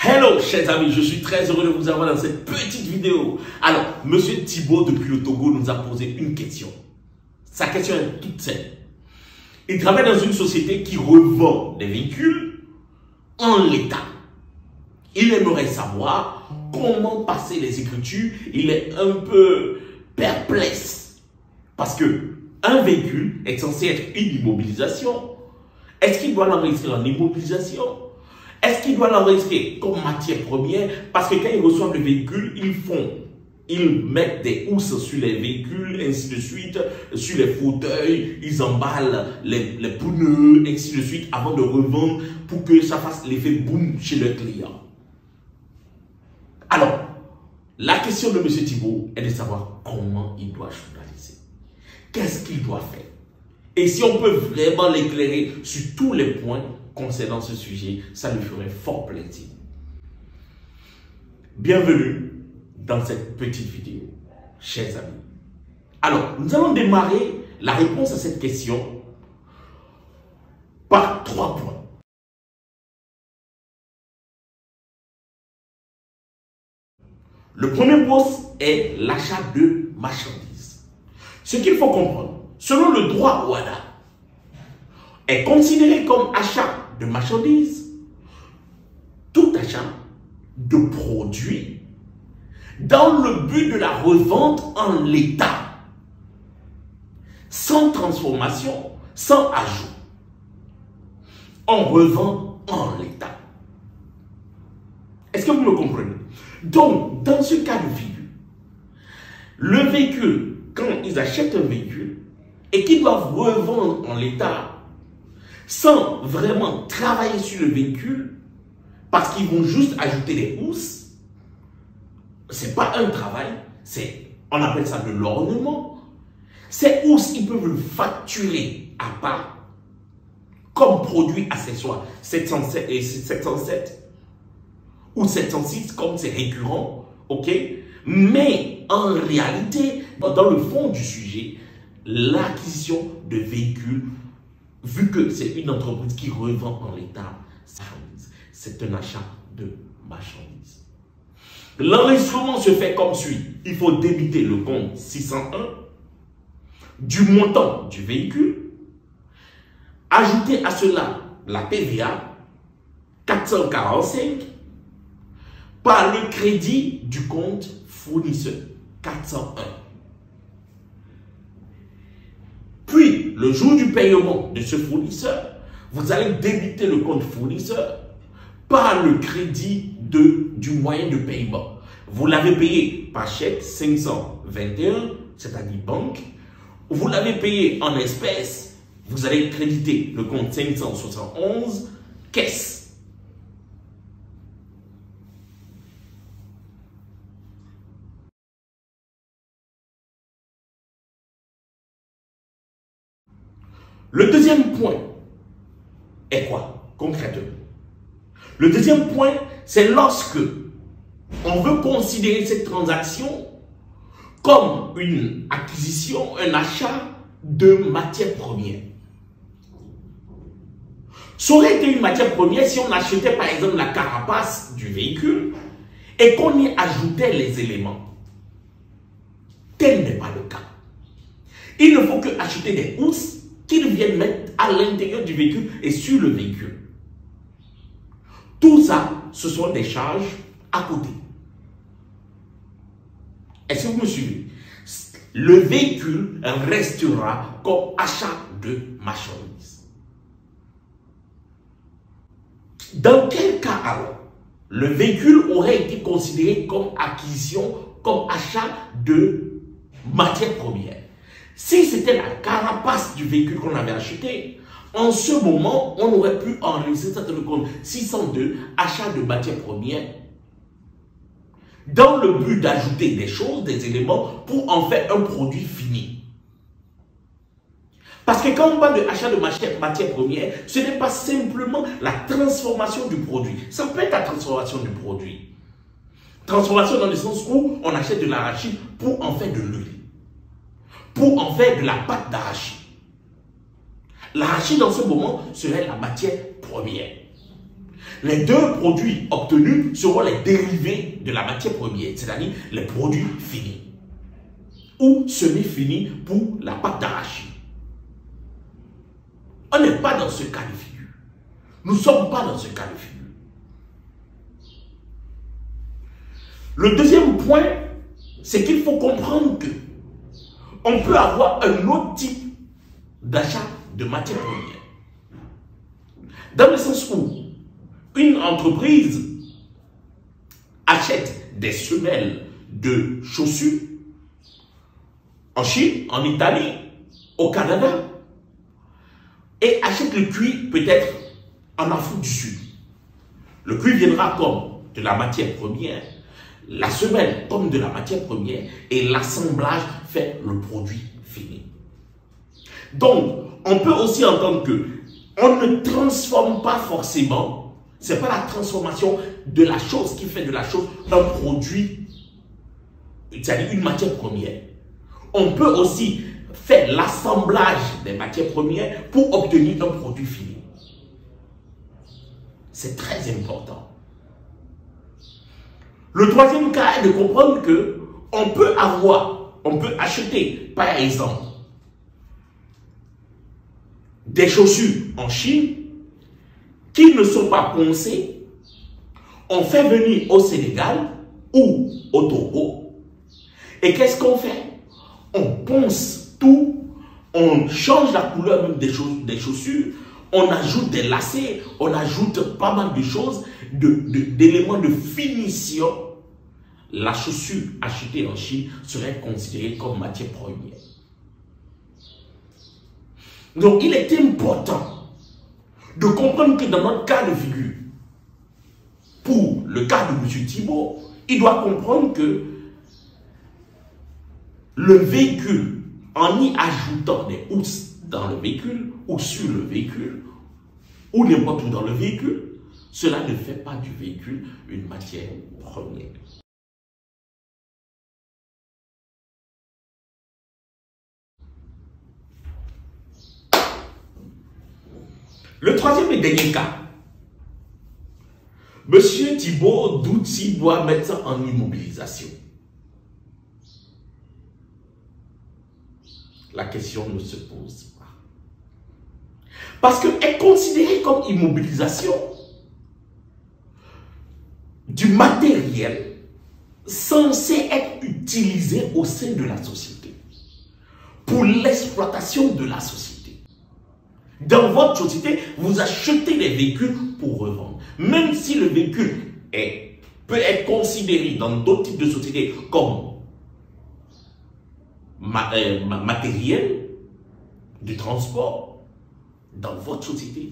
Hello chers amis, je suis très heureux de vous avoir dans cette petite vidéo. Alors, Monsieur Thibault depuis le Togo nous a posé une question. Sa question est toute simple. Il travaille dans une société qui revend des véhicules en l'état. Il aimerait savoir comment passer les écritures. Il est un peu perplexe parce que un véhicule est censé être une immobilisation. Est-ce qu'il doit l'enregistrer en immobilisation? Est-ce qu'il doit l'enregistrer comme matière première? Parce que quand ils reçoivent le véhicule, ils mettent des housses sur les véhicules, ainsi de suite, sur les fauteuils, ils emballent les pneus, ainsi de suite, avant de revendre pour que ça fasse l'effet boom chez le client. Alors, la question de M. Thibault est de savoir comment il doit journaliser. Qu'est-ce qu'il doit faire? Et si on peut vraiment l'éclairer sur tous les points concernant ce sujet, ça lui ferait fort plaisir. Bienvenue dans cette petite vidéo, chers amis. Alors, nous allons démarrer la réponse à cette question par 3 points. Le premier point est l'achat de marchandises. Ce qu'il faut comprendre, selon le droit OHADA, est considéré comme achat de marchandises tout achat de produits dans le but de la revente en l'état, sans transformation, sans ajout. On revend en l'état. Est-ce que vous me comprenez? Donc, dans ce cas de figure, le véhicule, quand ils achètent un véhicule et qu'ils doivent revendre en l'état, sans vraiment travailler sur le véhicule, parce qu'ils vont juste ajouter des housses, c'est pas un travail, on appelle ça de l'ornement. Ces housses, ils peuvent le facturer à part, comme produit accessoire, 707 et 707, ou 706, comme c'est récurrent, ok? Mais en réalité, dans le fond du sujet, l'acquisition de véhicules, vu que c'est une entreprise qui revend en l'état, c'est un achat de marchandises. L'enregistrement se fait comme suit. Il faut débiter le compte 601 du montant du véhicule, ajouter à cela la TVA 445 par le crédit du compte fournisseur 401. Puis, le jour du paiement de ce fournisseur, vous allez débiter le compte fournisseur par le crédit du moyen de paiement. Vous l'avez payé par chèque 521, c'est-à-dire banque. Vous l'avez payé en espèces. Vous allez créditer le compte 571, caisse. Le deuxième point est quoi, concrètement? Le deuxième point, c'est lorsque on veut considérer cette transaction comme une acquisition, un achat de matière première. Ça aurait été une matière première si on achetait par exemple la carapace du véhicule et qu'on y ajoutait les éléments. Tel n'est pas le cas. Il ne faut que acheter des housses qu'ils viennent mettre à l'intérieur du véhicule et sur le véhicule. Tout ça, ce sont des charges à côté. Est-ce que vous me suivez? Le véhicule restera comme achat de marchandises. Dans quel cas alors le véhicule aurait été considéré comme acquisition, comme achat de matière première? Si c'était la carapace du véhicule qu'on avait acheté, en ce moment, on aurait pu enregistrer ça dans le compte 602, achat de matière première, dans le but d'ajouter des choses, des éléments, pour en faire un produit fini. Parce que quand on parle de achat de matière première, ce n'est pas simplement la transformation du produit. Ça peut être la transformation du produit. Transformation dans le sens où on achète de l'arachide pour en faire de l'huile, pour en faire de la pâte d'arachide. L'arachide, dans ce moment, serait la matière première. Les deux produits obtenus seront les dérivés de la matière première, c'est-à-dire les produits finis ou semi-finis pour la pâte d'arachide. On n'est pas dans ce cas de figure. Nous ne sommes pas dans ce cas de figure. Le deuxième point, c'est qu'il faut comprendre que on peut avoir un autre type d'achat de matière première. Dans le sens où une entreprise achète des semelles de chaussures en Chine, en Italie, au Canada, et achète le cuir peut-être en Afrique du Sud. Le cuir viendra comme de la matière première, la semelle comme de la matière première, et l'assemblage fait le produit fini. Donc, on peut aussi entendre que on ne transforme pas forcément, ce n'est pas la transformation de la chose qui fait de la chose un produit, c'est-à-dire une matière première. On peut aussi faire l'assemblage des matières premières pour obtenir un produit fini. C'est très important. Le troisième cas est de comprendre que on peut acheter, par exemple, des chaussures en Chine qui ne sont pas poncées. On fait venir au Sénégal ou au Togo. Et qu'est-ce qu'on fait? On ponce tout, on change la couleur même des chaussures, on ajoute des lacets, on ajoute pas mal de choses, d'éléments de finition. La chaussure achetée en Chine serait considérée comme matière première. Donc il est important de comprendre que dans notre cas de figure, pour le cas de M. Thibault, il doit comprendre que le véhicule, en y ajoutant des housses dans le véhicule ou sur le véhicule ou n'importe où dans le véhicule, cela ne fait pas du véhicule une matière première. Le troisième et dernier cas, M. Thibault Doutsi doit mettre ça en immobilisation. La question ne se pose pas. Parce qu'elle est considérée comme immobilisation du matériel censé être utilisé au sein de la société, pour l'exploitation de la société. Dans votre société, vous achetez des véhicules pour revendre. Même si le véhicule peut être considéré dans d'autres types de sociétés comme matériel de transport, dans votre société,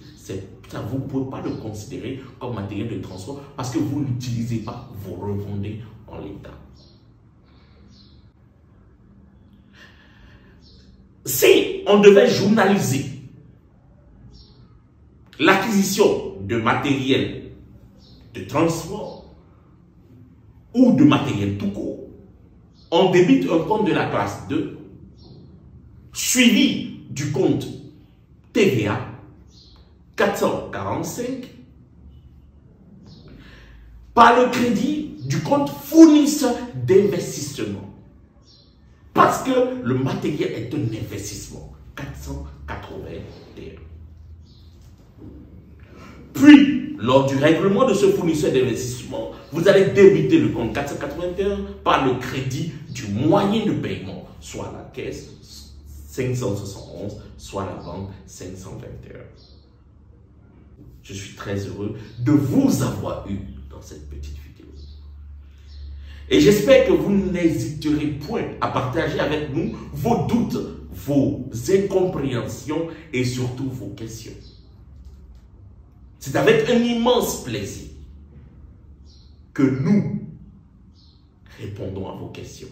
vous ne pouvez pas le considérer comme matériel de transport parce que vous ne l'utilisez pas, vous revendez en l'état. Si on devait journaliser l'acquisition de matériel de transport ou de matériel tout court, on débite un compte de la classe 2 suivi du compte TVA 445 par le crédit du compte fournisseur d'investissement. Parce que le matériel est un investissement. 481. Puis, lors du règlement de ce fournisseur d'investissement, vous allez débiter le compte 481 par le crédit du moyen de paiement, soit la caisse 571, soit la banque 521. Je suis très heureux de vous avoir eu dans cette petite vidéo. Et j'espère que vous n'hésiterez point à partager avec nous vos doutes, vos incompréhensions et surtout vos questions. C'est avec un immense plaisir que nous répondons à vos questions.